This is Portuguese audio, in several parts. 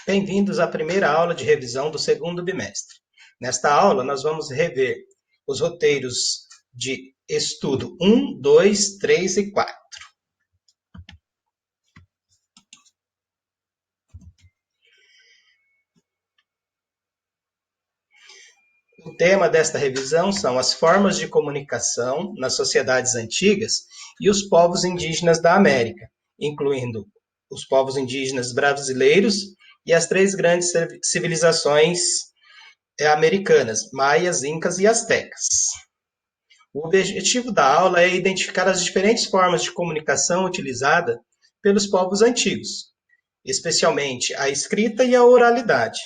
Bem-vindos à primeira aula de revisão do segundo bimestre. Nesta aula, nós vamos rever os roteiros de estudo 1, 2, 3 e 4. O tema desta revisão são as formas de comunicação nas sociedades antigas e os povos indígenas da América, incluindo os povos indígenas brasileiros e as três grandes civilizações americanas, maias, incas e astecas. O objetivo da aula é identificar as diferentes formas de comunicação utilizada pelos povos antigos, especialmente a escrita e a oralidade,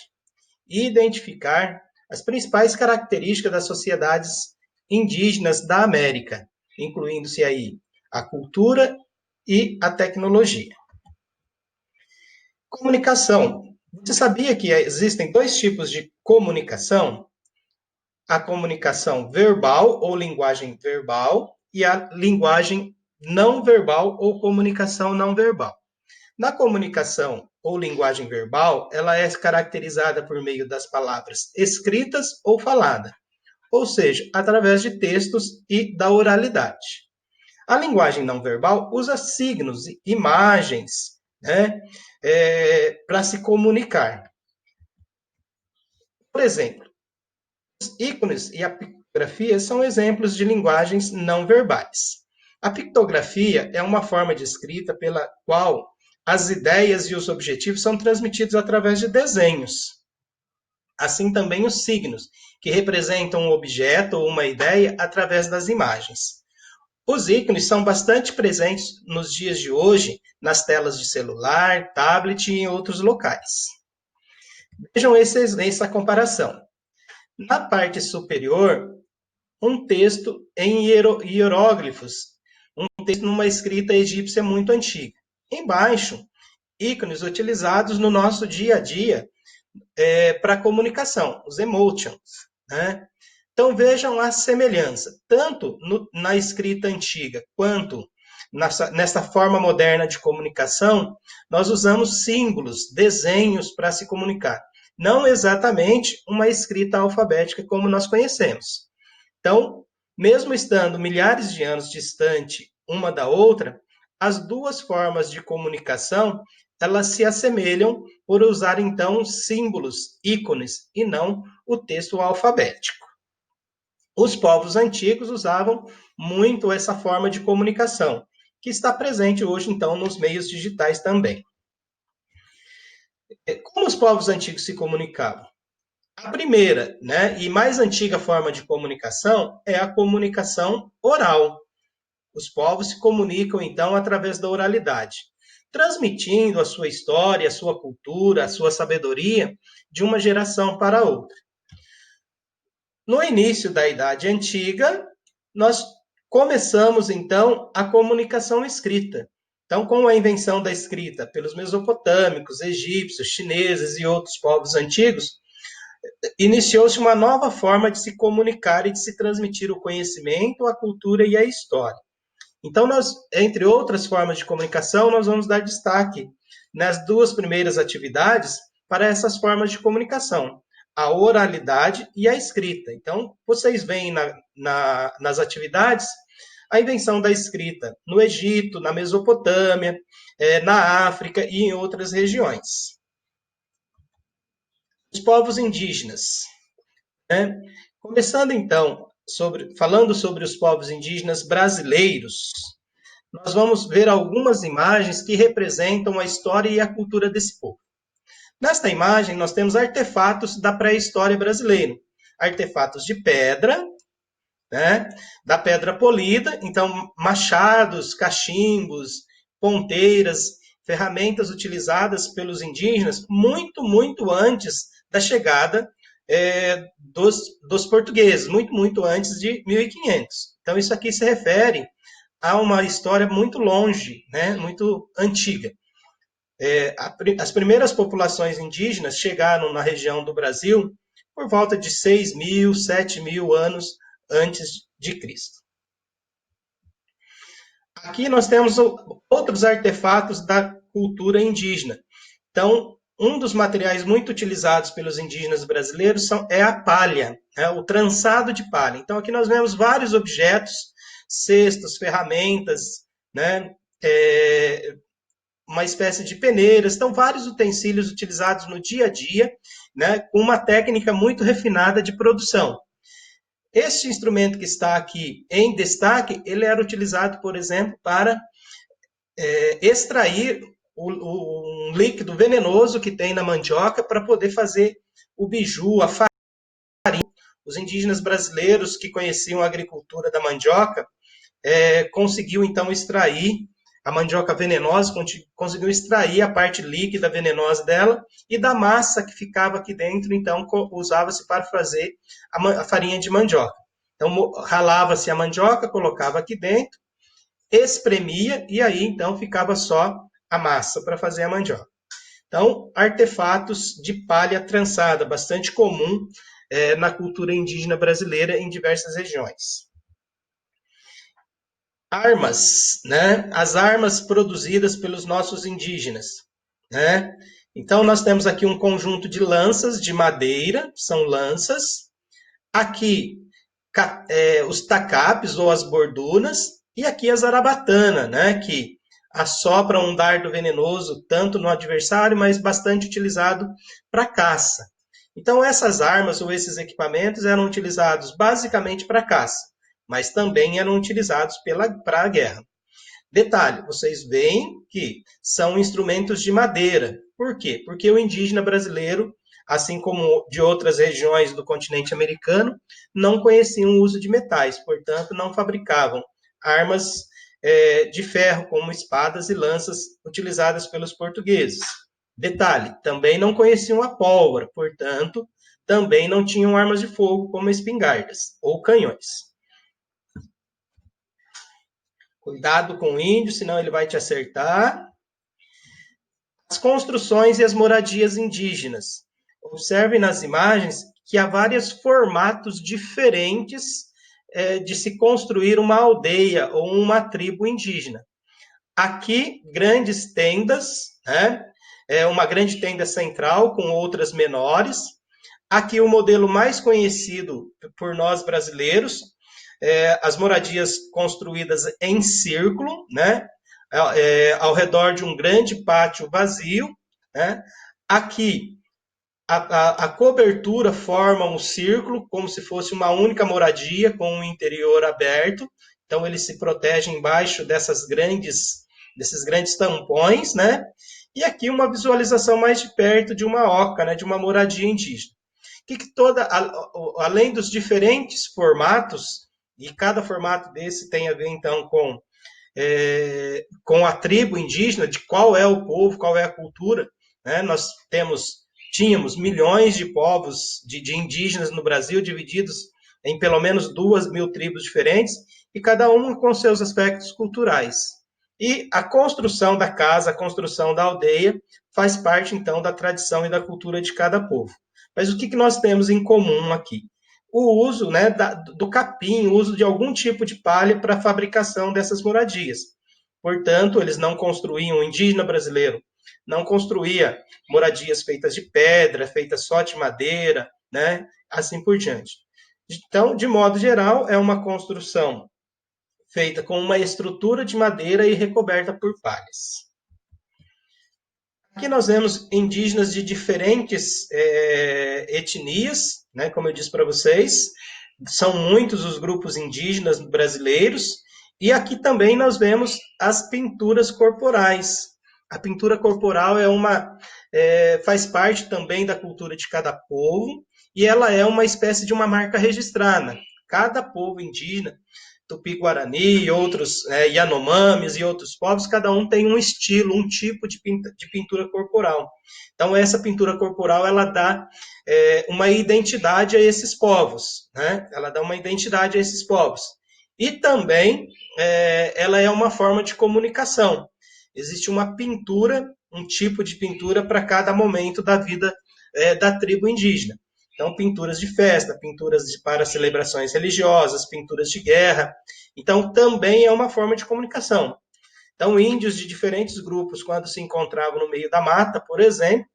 e identificar as principais características das sociedades indígenas da América, incluindo-se aí a cultura e a tecnologia. Comunicação. Você sabia que existem dois tipos de comunicação? A comunicação verbal ou linguagem verbal e a linguagem não verbal ou comunicação não verbal. Na comunicação ou linguagem verbal, ela é caracterizada por meio das palavras escritas ou faladas, ou seja, através de textos e da oralidade. A linguagem não verbal usa signos, imagens, né, para se comunicar. Por exemplo, os ícones e a pictografia são exemplos de linguagens não verbais. A pictografia é uma forma de escrita pela qual as ideias e os objetivos são transmitidos através de desenhos. Assim também os signos, que representam um objeto ou uma ideia através das imagens. Os ícones são bastante presentes nos dias de hoje nas telas de celular, tablet e em outros locais. Vejam essa comparação. Na parte superior, um texto em hieróglifos, um texto numa escrita egípcia muito antiga. Embaixo, ícones utilizados no nosso dia a dia para comunicação, os emotions. Né? Então vejam a semelhança, tanto na escrita antiga quanto nessa forma moderna de comunicação, nós usamos símbolos, desenhos para se comunicar. Não exatamente uma escrita alfabética como nós conhecemos. Então, mesmo estando milhares de anos distante uma da outra, as duas formas de comunicação, elas se assemelham por usar então símbolos, ícones e não o texto alfabético. Os povos antigos usavam muito essa forma de comunicação, que está presente hoje então nos meios digitais também. Como os povos antigos se comunicavam? A primeira, né, e mais antiga forma de comunicação é a comunicação oral. Os povos se comunicam, então, através da oralidade, transmitindo a sua história, a sua cultura, a sua sabedoria de uma geração para outra. No início da Idade Antiga, nós começamos, então, a comunicação escrita. Então, com a invenção da escrita pelos mesopotâmicos, egípcios, chineses e outros povos antigos, iniciou-se uma nova forma de se comunicar e de se transmitir o conhecimento, a cultura e a história. Então, nós, entre outras formas de comunicação, nós vamos dar destaque nas duas primeiras atividades para essas formas de comunicação, a oralidade e a escrita. Então, vocês veem nas atividades a invenção da escrita no Egito, na Mesopotâmia, na África e em outras regiões. Os povos indígenas. Né? Começando então, falando sobre os povos indígenas brasileiros, nós vamos ver algumas imagens que representam a história e a cultura desse povo. Nesta imagem, nós temos artefatos da pré-história brasileira, artefatos de pedra, né, da pedra polida, então machados, cachimbos, ponteiras, ferramentas utilizadas pelos indígenas muito, muito antes da chegada dos portugueses, muito, muito antes de 1500. Então, isso aqui se refere a uma história muito longe, né, muito antiga. As primeiras populações indígenas chegaram na região do Brasil por volta de 6.000, 7.000 anos antes de Cristo. Aqui nós temos outros artefatos da cultura indígena. Então, um dos materiais muito utilizados pelos indígenas brasileiros é a palha, né, o trançado de palha. Então, aqui nós vemos vários objetos, cestos, ferramentas, né, uma espécie de peneiras, então vários utensílios utilizados no dia a dia, né, com uma técnica muito refinada de produção. Este instrumento que está aqui em destaque, ele era utilizado, por exemplo, para extrair um líquido venenoso que tem na mandioca para poder fazer o biju, a farinha. Os indígenas brasileiros que conheciam a agricultura da mandioca conseguiu então extrair a mandioca venenosa, conseguiu extrair a parte líquida venenosa dela e da massa que ficava aqui dentro, então usava-se para fazer a farinha de mandioca. Então ralava-se a mandioca, colocava aqui dentro, espremia e aí então ficava só a massa para fazer a mandioca. Então, artefatos de palha trançada, bastante comum na cultura indígena brasileira em diversas regiões. Armas, né? As armas produzidas pelos nossos indígenas, né? Então, nós temos aqui um conjunto de lanças de madeira, são lanças. Aqui, os tacapes ou as bordunas. E aqui a zarabatana, né? Que assopra um dardo venenoso tanto no adversário, mas bastante utilizado para caça. Então, essas armas ou esses equipamentos eram utilizados basicamente para caça, mas também eram utilizados para a guerra. Detalhe, vocês veem que são instrumentos de madeira. Por quê? Porque o indígena brasileiro, assim como de outras regiões do continente americano, não conheciam o uso de metais, portanto, não fabricavam armas de ferro, como espadas e lanças utilizadas pelos portugueses. Detalhe, também não conheciam a pólvora, portanto, também não tinham armas de fogo, como espingardas ou canhões. Cuidado com o índio, senão ele vai te acertar. As construções e as moradias indígenas. Observem nas imagens que há vários formatos diferentes de se construir uma aldeia ou uma tribo indígena. Aqui, grandes tendas, né? Uma grande tenda central com outras menores. Aqui o modelo mais conhecido por nós brasileiros, as moradias construídas em círculo, né? Ao redor de um grande pátio vazio, né? Aqui a cobertura forma um círculo, como se fosse uma única moradia com um interior aberto. Então eles se protegem embaixo desses grandes tampões, né? E aqui uma visualização mais de perto de uma oca, né? De uma moradia indígena. Além dos diferentes formatos, e cada formato desse tem a ver então com a tribo indígena, de qual é o povo, qual é a cultura, né? Nós tínhamos milhões de povos, de indígenas no Brasil, divididos em pelo menos 2.000 tribos diferentes, e cada uma com seus aspectos culturais. E a construção da casa, a construção da aldeia, faz parte, então, da tradição e da cultura de cada povo. Mas o que nós temos em comum aqui? O uso, né, do capim, o uso de algum tipo de palha para a fabricação dessas moradias. Portanto, eles não construíam, o indígena brasileiro não construía moradias feitas de pedra, feitas só de madeira, né, assim por diante. Então, de modo geral, é uma construção feita com uma estrutura de madeira e recoberta por palhas. Aqui nós vemos indígenas de diferentes etnias, né, como eu disse para vocês, são muitos os grupos indígenas brasileiros, e aqui também nós vemos as pinturas corporais. A pintura corporal faz parte também da cultura de cada povo, e ela é uma espécie de uma marca registrada. Cada povo indígena, Tupi-Guarani, outros Yanomamis e outros povos, cada um tem um estilo, um tipo de pintura corporal. Então, essa pintura corporal, ela dá uma identidade a esses povos, né? Ela dá uma identidade a esses povos. E também, ela é uma forma de comunicação. Existe uma pintura, um tipo de pintura para cada momento da vida da tribo indígena. Então, pinturas de festa, pinturas para celebrações religiosas, pinturas de guerra. Então, também é uma forma de comunicação. Então, índios de diferentes grupos, quando se encontravam no meio da mata, por exemplo,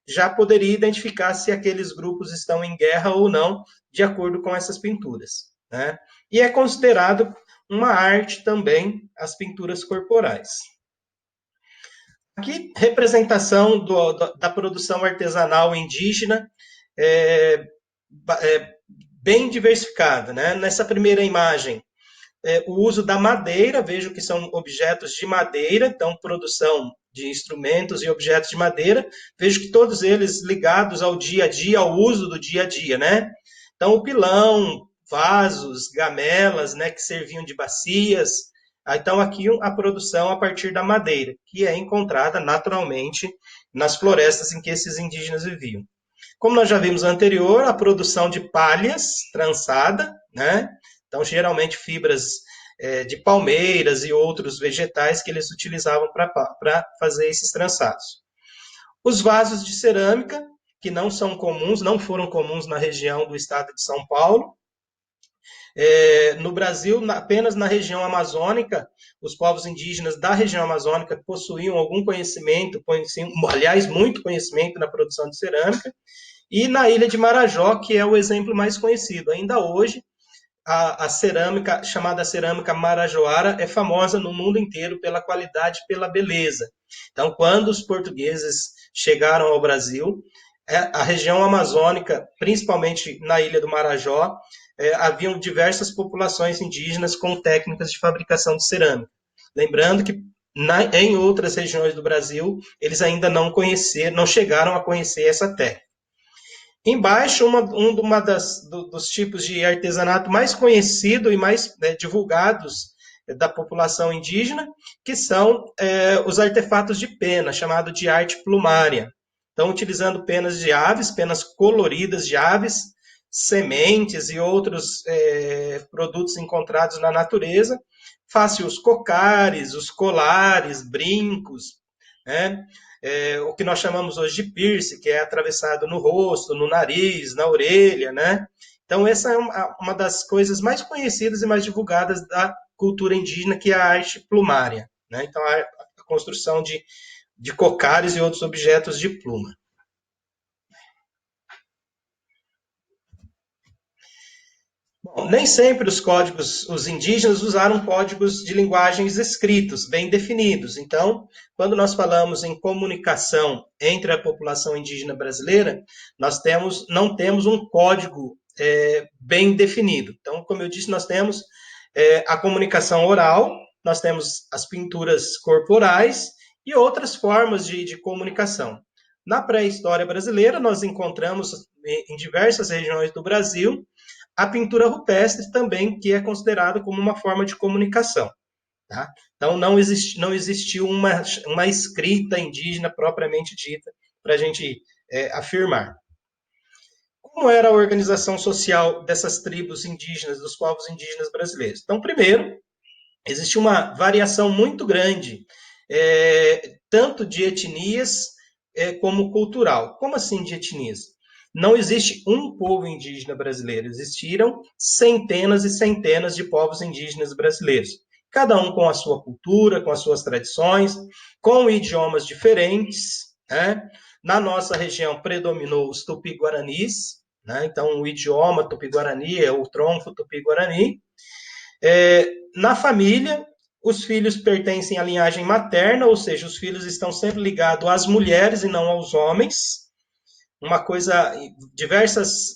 já poderia identificar se aqueles grupos estão em guerra ou não, de acordo com essas pinturas, né? E é considerado uma arte também as pinturas corporais. Aqui, representação da produção artesanal indígena, é, bem diversificada, né? Nessa primeira imagem, o uso da madeira, vejo que são objetos de madeira, então produção de instrumentos e objetos de madeira, vejo que todos eles ligados ao dia a dia, ao uso do dia a dia, né? Então o pilão, vasos, gamelas, né, que serviam de bacias. Então aqui a produção a partir da madeira, que é encontrada naturalmente nas florestas em que esses indígenas viviam. Como nós já vimos anterior, a produção de palhas trançada, né? Então, geralmente, fibras de palmeiras e outros vegetais que eles utilizavam para fazer esses trançados. Os vasos de cerâmica, que não são comuns, não foram comuns na região do estado de São Paulo. No Brasil, apenas na região amazônica, os povos indígenas da região amazônica possuíam algum conhecimento, aliás, muito conhecimento na produção de cerâmica. E na ilha de Marajó, que é o exemplo mais conhecido. Ainda hoje, a cerâmica, chamada cerâmica marajoara, é famosa no mundo inteiro pela qualidade e pela beleza. Então, quando os portugueses chegaram ao Brasil, a região amazônica, principalmente na ilha do Marajó, haviam diversas populações indígenas com técnicas de fabricação de cerâmica. Lembrando que em outras regiões do Brasil, eles ainda não chegaram a conhecer essa técnica. Embaixo, dos tipos de artesanato mais conhecido e mais divulgados da população indígena, que são os artefatos de pena, chamado de arte plumária. Então, utilizando penas de aves, penas coloridas de aves, sementes e outros produtos encontrados na natureza, faz-se os cocares, os colares, brincos, né? O que nós chamamos hoje de piercing, que é atravessado no rosto, no nariz, na orelha, né? Então, essa é uma das coisas mais conhecidas e mais divulgadas da cultura indígena, que é a arte plumária, né? Então, a construção de cocares e outros objetos de pluma. Bom, nem sempre os indígenas usaram códigos de linguagens escritos, bem definidos. Então, quando nós falamos em comunicação entre a população indígena brasileira, nós não temos um código bem definido. Então, como eu disse, nós temos a comunicação oral, nós temos as pinturas corporais e outras formas de comunicação. Na pré-história brasileira, nós encontramos em diversas regiões do Brasil a pintura rupestre também, que é considerada como uma forma de comunicação. Tá? Então, não existiu uma escrita indígena propriamente dita para a gente afirmar. Como era a organização social dessas tribos indígenas, dos povos indígenas brasileiros? Então, primeiro, existe uma variação muito grande, tanto de etnias como cultural. Como assim de etnias? Não existe um povo indígena brasileiro, existiram centenas e centenas de povos indígenas brasileiros, cada um com a sua cultura, com as suas tradições, com idiomas diferentes, né? Na nossa região predominou os tupi-guaranis, né? Então o idioma tupi-guarani é o tronco tupi-guarani. Na família, os filhos pertencem à linhagem materna, ou seja, os filhos estão sempre ligados às mulheres e não aos homens. Uma coisa, diversas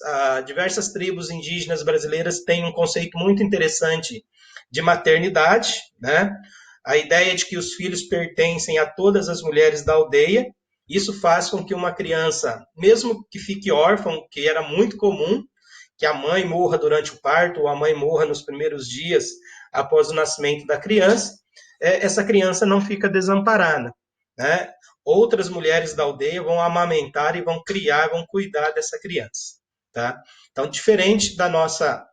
tribos indígenas brasileiras têm um conceito muito interessante de maternidade, né? A ideia de que os filhos pertencem a todas as mulheres da aldeia. Isso faz com que uma criança, mesmo que fique órfã, que era muito comum, que a mãe morra durante o parto ou a mãe morra nos primeiros dias após o nascimento da criança, essa criança não fica desamparada, né? Outras mulheres da aldeia vão amamentar e vão criar, vão cuidar dessa criança, tá? Então, diferente da nossa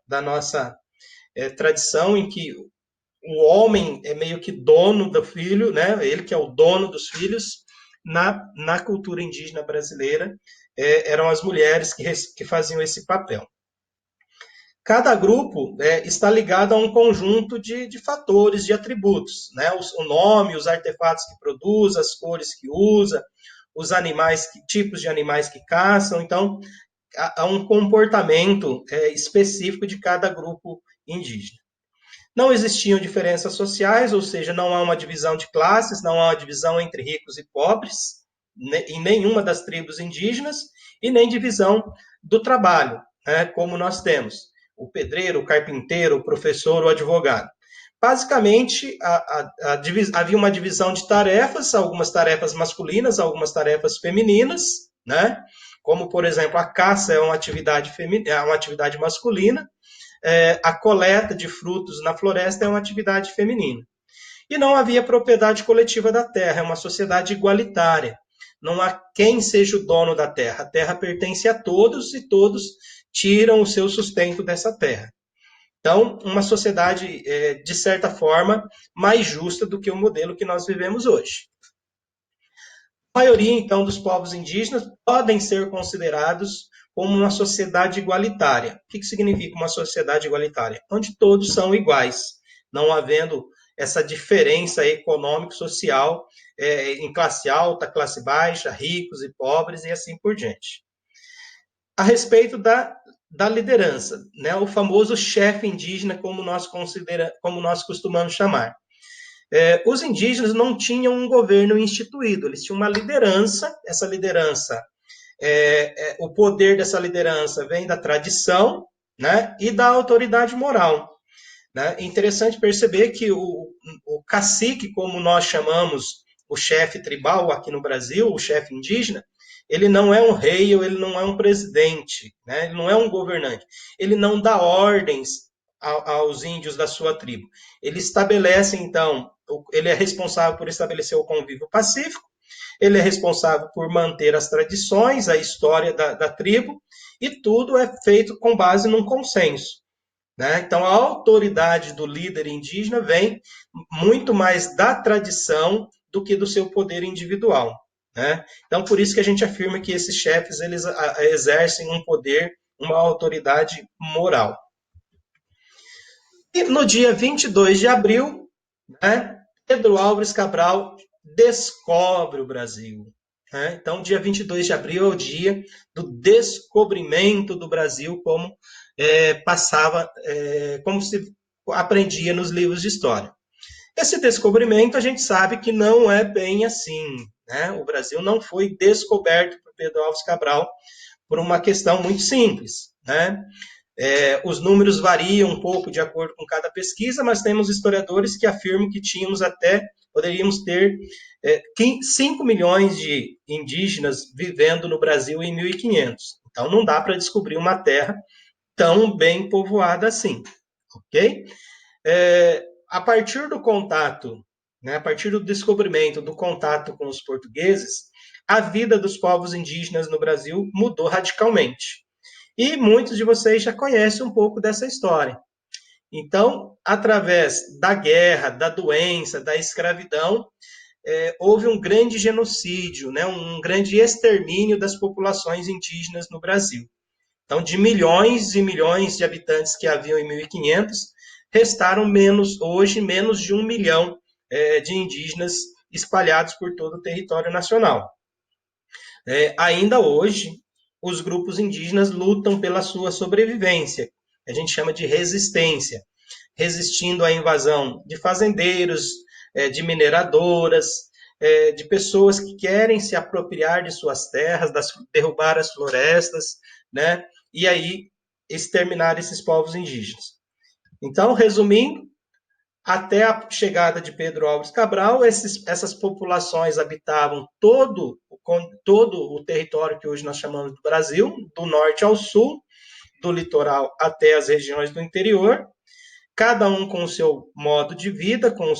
tradição em que o homem é meio que dono do filho, né? Ele que é o dono dos filhos, na cultura indígena brasileira, eram as mulheres que faziam esse papel. Cada grupo está ligado a um conjunto de fatores, de atributos, né? O nome, os artefatos que produz, as cores que usa, os animais, tipos de animais que caçam. Então, há um comportamento específico de cada grupo indígena. Não existiam diferenças sociais, ou seja, não há uma divisão de classes, não há uma divisão entre ricos e pobres em nenhuma das tribos indígenas, e nem divisão do trabalho, né, como nós temos o pedreiro, o carpinteiro, o professor, o advogado. Basicamente, havia uma divisão de tarefas, algumas tarefas masculinas, algumas tarefas femininas, né? Como, por exemplo, a caça é uma atividade, é uma atividade masculina, a coleta de frutos na floresta é uma atividade feminina. E não havia propriedade coletiva da terra, é uma sociedade igualitária. Não há quem seja o dono da terra. A terra pertence a todos e todos tiram o seu sustento dessa terra. Então, uma sociedade, de certa forma, mais justa do que o modelo que nós vivemos hoje. A maioria, então, dos povos indígenas podem ser considerados como uma sociedade igualitária. O que significa uma sociedade igualitária? Onde todos são iguais, não havendo essa diferença econômico-social em classe alta, classe baixa, ricos e pobres e assim por diante. A respeito da liderança, né? O famoso chefe indígena, como nós costumamos chamar. Os indígenas não tinham um governo instituído, eles tinham uma liderança, essa liderança, o poder dessa liderança vem da tradição, né, e da autoridade moral. Né? É interessante perceber que o cacique, como nós chamamos o chefe tribal aqui no Brasil, o chefe indígena, ele não é um rei ou ele não é um presidente, né? Ele não é um governante. Ele não dá ordens aos índios da sua tribo. Ele estabelece, então, ele é responsável por estabelecer o convívio pacífico, ele é responsável por manter as tradições, a história da tribo, e tudo é feito com base num consenso. Né? Então, a autoridade do líder indígena vem muito mais da tradição do que do seu poder individual. Né? Então, por isso que a gente afirma que esses chefes eles exercem um poder, uma autoridade moral. E no dia 22 de abril, né, Pedro Álvares Cabral descobre o Brasil. Né? Então, dia 22 de abril é o dia do descobrimento do Brasil, como como se aprendia nos livros de história. Esse descobrimento a gente sabe que não é bem assim. Né? O Brasil não foi descoberto por Pedro Álvares Cabral por uma questão muito simples. Né? Os números variam um pouco de acordo com cada pesquisa, mas temos historiadores que afirmam que poderíamos ter 5 milhões de indígenas vivendo no Brasil em 1500. Então não dá para descobrir uma terra tão bem povoada assim, ok? A partir do contato, né, a partir do descobrimento, do contato com os portugueses, a vida dos povos indígenas no Brasil mudou radicalmente. E muitos de vocês já conhecem um pouco dessa história. Então, através da guerra, da doença, da escravidão, houve um grande genocídio, né, um grande extermínio das populações indígenas no Brasil. Então, de milhões e milhões de habitantes que haviam em 1500, restaram hoje menos de 1 milhão de indígenas espalhados por todo o território nacional. Ainda hoje, os grupos indígenas lutam pela sua sobrevivência, a gente chama de resistência, resistindo à invasão de fazendeiros, de mineradoras, de pessoas que querem se apropriar de suas terras, derrubar as florestas, né? E aí exterminar esses povos indígenas. Então, resumindo, até a chegada de Pedro Álvares Cabral, essas populações habitavam todo o território que hoje nós chamamos de Brasil, do norte ao sul, do litoral até as regiões do interior, cada um com o seu modo de vida, com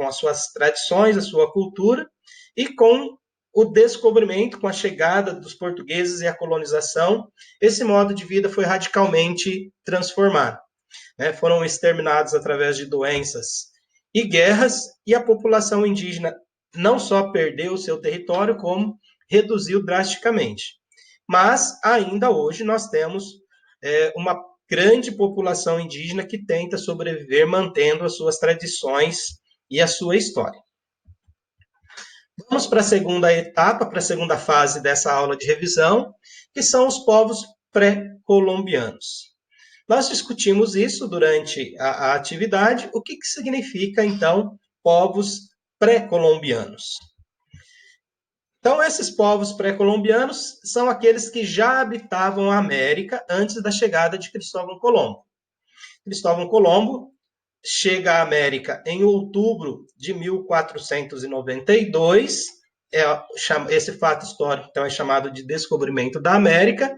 as suas tradições, a sua cultura, e com o descobrimento, com a chegada dos portugueses e a colonização, esse modo de vida foi radicalmente transformado. Né? Foram exterminados através de doenças e guerras, e a população indígena não só perdeu o seu território, como reduziu drasticamente. Mas, ainda hoje, nós temos uma grande população indígena que tenta sobreviver mantendo as suas tradições e a sua história. Vamos para a segunda etapa, para a segunda fase dessa aula de revisão, que são os povos pré-colombianos. Nós discutimos isso durante a atividade, o que significa, então, povos pré-colombianos. Então, esses povos pré-colombianos são aqueles que já habitavam a América antes da chegada de Cristóvão Colombo. Cristóvão Colombo chega à América em outubro de 1492. Esse fato histórico, então, é chamado de descobrimento da América.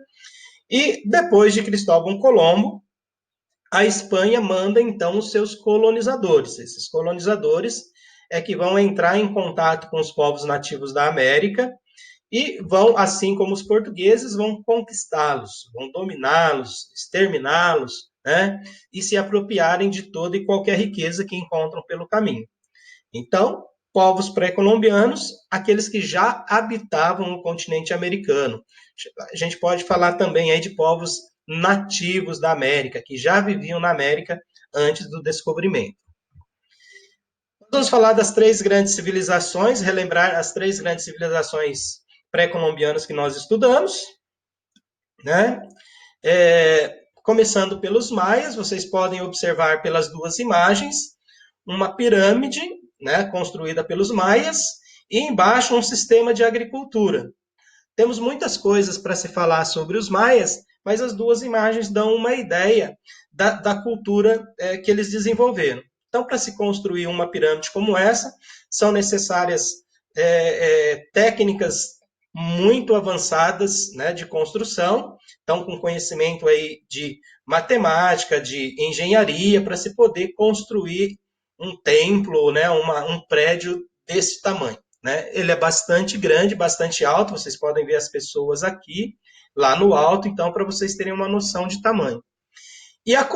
E depois de Cristóvão Colombo, a Espanha manda, então, os seus colonizadores. Esses colonizadores é que vão entrar em contato com os povos nativos da América e vão, assim como os portugueses, vão conquistá-los, vão dominá-los, exterminá-los, né? E se apropriarem de toda e qualquer riqueza que encontram pelo caminho. Então, povos pré-colombianos, aqueles que já habitavam o continente americano. A gente pode falar também aí de povos nativos da América, que já viviam na América antes do descobrimento. Vamos falar das três grandes civilizações, relembrar as três grandes civilizações pré-colombianas que nós estudamos, né? Começando pelos maias, vocês podem observar pelas duas imagens uma pirâmide, né, construída pelos maias, e embaixo um sistema de agricultura. Temos muitas coisas para se falar sobre os maias, mas as duas imagens dão uma ideia da cultura que eles desenvolveram. Então, para se construir uma pirâmide como essa, são necessárias técnicas muito avançadas, né, de construção, então com conhecimento aí de matemática, de engenharia, para se poder construir um templo, né, um prédio desse tamanho. Né? Ele é bastante grande, bastante alto, vocês podem ver as pessoas aqui, lá no alto, então, para vocês terem uma noção de tamanho. E a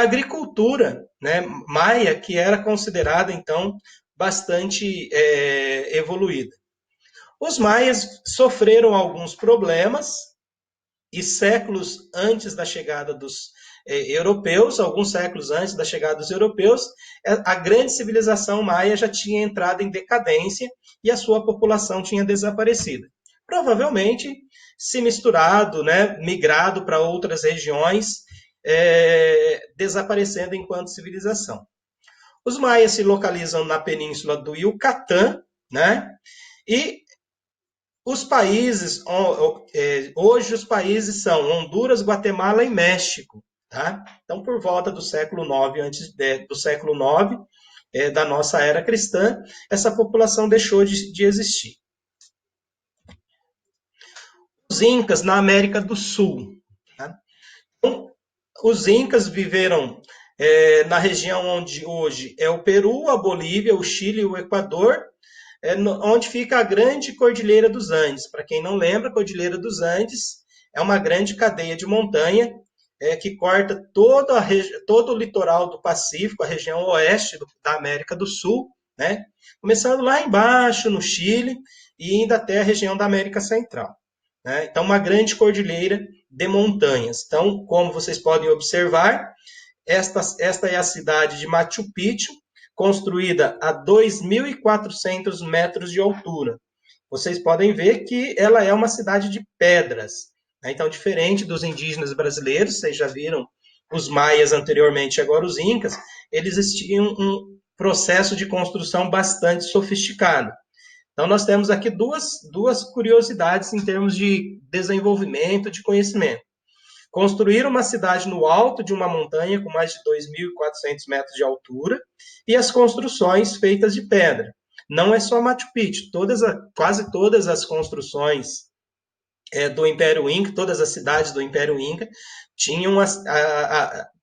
agricultura, né, maia, que era considerada, então, bastante evoluída. Os maias sofreram alguns problemas, e séculos antes da chegada dos europeus, alguns séculos antes da chegada dos europeus, a grande civilização maia já tinha entrado em decadência e a sua população tinha desaparecido. Provavelmente se misturado, né, migrado para outras regiões, desaparecendo enquanto civilização. Os maias se localizam na península do Yucatán, né, e os países, hoje os países são Honduras, Guatemala e México. Tá? Então, por volta do século IX, do século IX, da nossa era cristã, essa população deixou de existir. Os Incas na América do Sul. Tá? Então, os Incas viveram na região onde hoje é o Peru, a Bolívia, o Chile e o Equador, onde fica a grande Cordilheira dos Andes. Para quem não lembra, a Cordilheira dos Andes é uma grande cadeia de montanha que corta todo o litoral do Pacífico, a região oeste da América do Sul, né? Começando lá embaixo, no Chile, e indo até a região da América Central. Né? Então, uma grande cordilheira de montanhas. Então, como vocês podem observar, esta é a cidade de Machu Picchu, construída a 2.400 metros de altura. Vocês podem ver que ela é uma cidade de pedras. Né? Então, diferente dos indígenas brasileiros, vocês já viram os maias anteriormente, agora os incas, eles tinham um processo de construção bastante sofisticado. Então, nós temos aqui duas curiosidades em termos de desenvolvimento, de conhecimento. Construíram uma cidade no alto de uma montanha com mais de 2.400 metros de altura e as construções feitas de pedra. Não é só Machu Picchu, quase todas as construções do Império Inca, todas as cidades do Império Inca tinham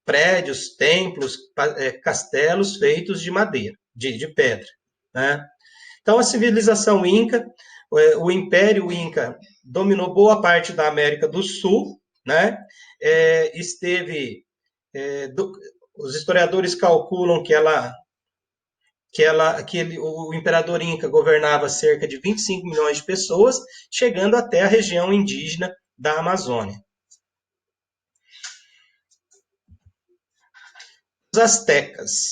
prédios, templos, castelos feitos de madeira, de pedra. Né? Então, a civilização Inca, o Império Inca dominou boa parte da América do Sul, né? Os historiadores calculam que o imperador Inca governava cerca de 25 milhões de pessoas, chegando até a região indígena da Amazônia. Os astecas.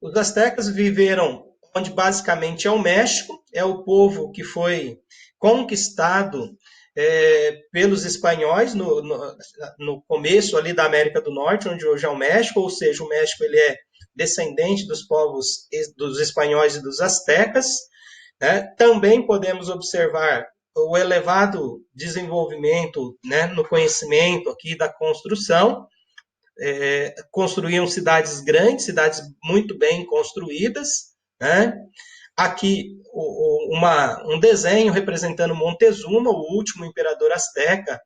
Os astecas viveram onde basicamente é o México, é o povo que foi conquistado pelos espanhóis no começo ali da América do Norte, onde hoje é o México, ou seja, o México ele é descendente dos povos dos espanhóis e dos astecas, né? Também podemos observar o elevado desenvolvimento, né, no conhecimento aqui da construção. Construíam cidades grandes, cidades muito bem construídas, né? Aqui um desenho representando Montezuma, o último imperador azteca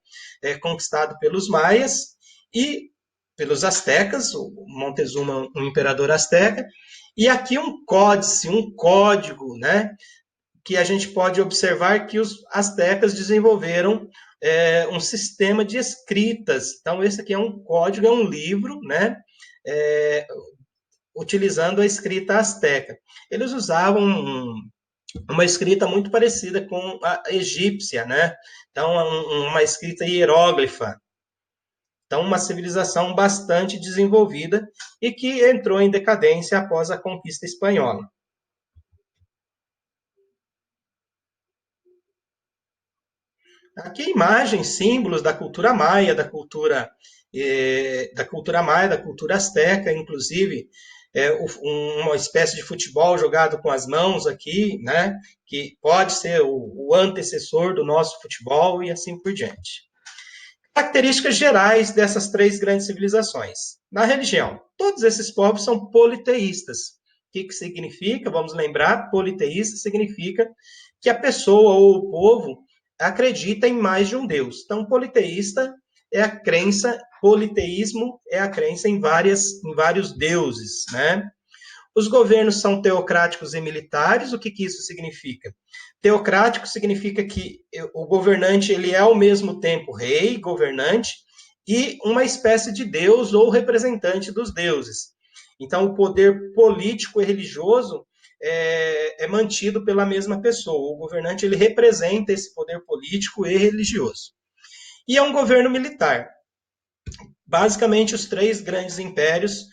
conquistado pelos maias e pelos astecas, o Montezuma, um imperador azteca, e aqui um códice, um código, né, que a gente pode observar que os astecas desenvolveram um sistema de escritas. Então, esse aqui é um código, é um livro, né, utilizando a escrita asteca. Eles usavam uma escrita muito parecida com a egípcia, né? Então, uma escrita hieróglifa. Então, uma civilização bastante desenvolvida e que entrou em decadência após a conquista espanhola. Aqui imagens, símbolos da cultura maia, da cultura asteca, inclusive uma espécie de futebol jogado com as mãos aqui, né? Que pode ser o antecessor do nosso futebol e assim por diante. Características gerais dessas três grandes civilizações. Na religião, todos esses povos são politeístas. O que significa? Vamos lembrar, politeísta significa que a pessoa ou o povo acredita em mais de um Deus. Então, politeísta é a crença, politeísmo é a crença em vários deuses, né? Os governos são teocráticos e militares. O que isso significa? Teocrático significa que o governante ele é ao mesmo tempo rei, governante, e uma espécie de deus ou representante dos deuses. Então, o poder político e religioso é mantido pela mesma pessoa. O governante ele representa esse poder político e religioso. E é um governo militar. Basicamente, os três grandes impérios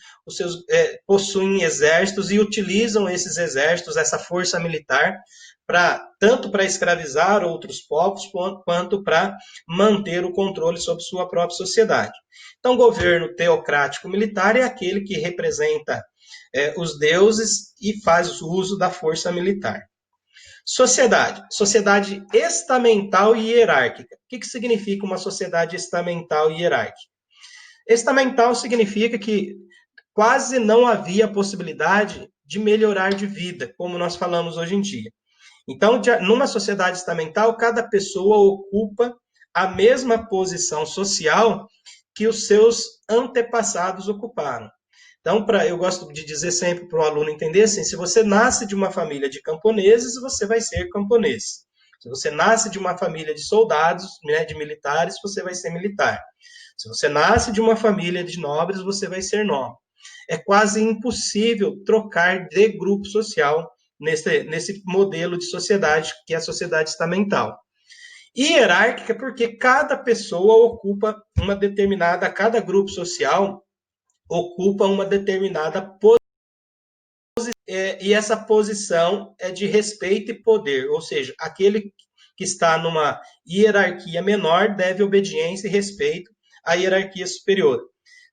possuem exércitos e utilizam esses exércitos, essa força militar, tanto para escravizar outros povos, quanto para manter o controle sobre sua própria sociedade. Então, o governo teocrático militar é aquele que representa os deuses e faz uso da força militar. Sociedade estamental e hierárquica. O que significa uma sociedade estamental e hierárquica? Estamental significa que quase não havia possibilidade de melhorar de vida, como nós falamos hoje em dia. Então, numa sociedade estamental, cada pessoa ocupa a mesma posição social que os seus antepassados ocuparam. Então, eu gosto de dizer sempre para o aluno entender assim, se você nasce de uma família de camponeses, você vai ser camponês. Se você nasce de uma família de soldados, né, de militares, você vai ser militar. Se você nasce de uma família de nobres, você vai ser nobre. É quase impossível trocar de grupo social nesse modelo de sociedade, que é a sociedade estamental. E hierárquica, porque cada pessoa ocupa cada grupo social ocupa uma determinada posição, e essa posição é de respeito e poder, ou seja, aquele que está numa hierarquia menor deve obediência e respeito à hierarquia superior.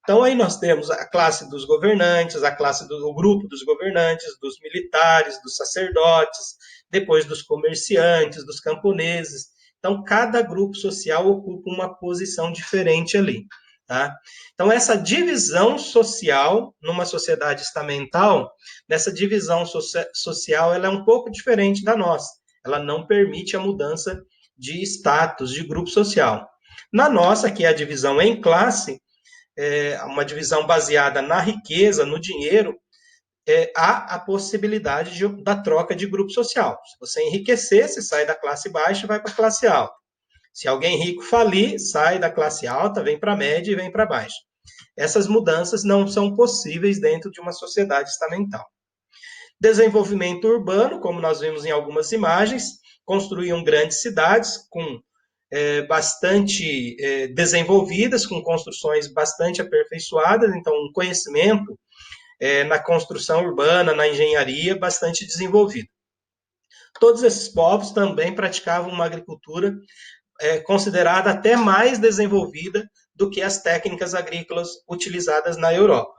Então aí nós temos a classe dos governantes, o grupo dos governantes, dos militares, dos sacerdotes, depois dos comerciantes, dos camponeses. Então cada grupo social ocupa uma posição diferente ali. Tá? Então, essa divisão social numa sociedade estamental, nessa divisão social, ela é um pouco diferente da nossa. Ela não permite a mudança de status, de grupo social. Na nossa, que é a divisão em classe, uma divisão baseada na riqueza, no dinheiro, há a possibilidade da troca de grupo social. Se você enriquecer, você sai da classe baixa e vai para a classe alta. Se alguém rico falir, sai da classe alta, vem para a média e vem para baixa. Essas mudanças não são possíveis dentro de uma sociedade estamental. Desenvolvimento urbano, como nós vimos em algumas imagens, construíam grandes cidades com bastante desenvolvidas, com construções bastante aperfeiçoadas, então um conhecimento na construção urbana, na engenharia, bastante desenvolvido. Todos esses povos também praticavam uma agricultura considerada até mais desenvolvida do que as técnicas agrícolas utilizadas na Europa.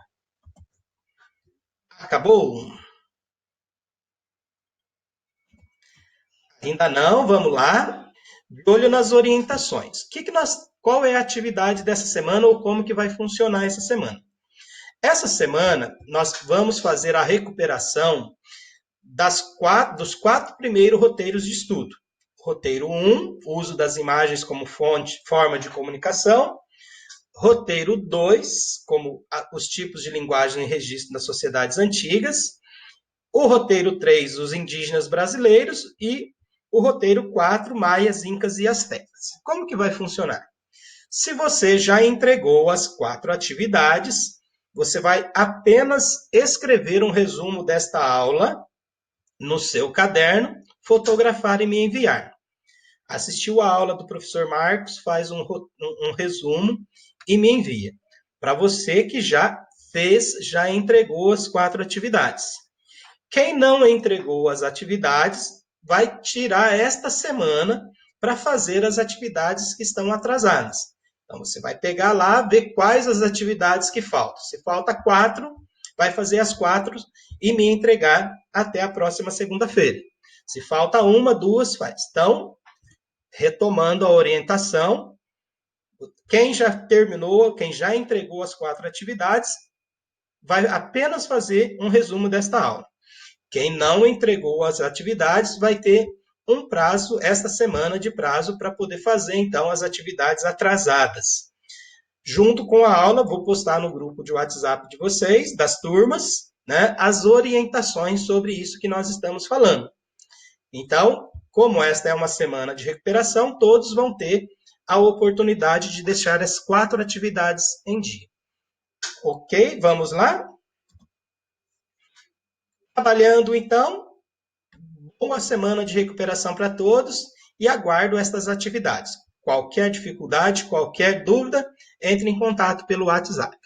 Acabou? Ainda não, vamos lá. De olho nas orientações. Qual é a atividade dessa semana ou como que vai funcionar essa semana? Essa semana nós vamos fazer a recuperação dos 4 primeiros roteiros de estudo. Roteiro 1, uso das imagens como forma de comunicação. Roteiro 2, como os tipos de linguagem e registro das sociedades antigas. O roteiro 3, os indígenas brasileiros. E o roteiro 4, maias, incas e astecas. Como que vai funcionar? Se você já entregou as 4 atividades, você vai apenas escrever um resumo desta aula no seu caderno, fotografar e me enviar. Assistiu a aula do professor Marcos, faz um resumo e me envia. Para você que já já entregou as 4 atividades. Quem não entregou as atividades, vai tirar esta semana para fazer as atividades que estão atrasadas. Então, você vai pegar lá, ver quais as atividades que faltam. Se falta 4, vai fazer as 4 e me entregar até a próxima segunda-feira. Se falta 1, 2, faz. Então, retomando a orientação, quem já terminou, quem já entregou as 4 atividades, vai apenas fazer um resumo desta aula. Quem não entregou as atividades vai ter um prazo, esta semana de prazo, para poder fazer, então, as atividades atrasadas. Junto com a aula, vou postar no grupo de WhatsApp de vocês, das turmas, né, as orientações sobre isso que nós estamos falando. Então, como esta é uma semana de recuperação, todos vão ter a oportunidade de deixar as 4 atividades em dia. Ok? Vamos lá? Trabalhando, então, boa semana de recuperação para todos e aguardo estas atividades. Qualquer dificuldade, qualquer dúvida, entre em contato pelo WhatsApp.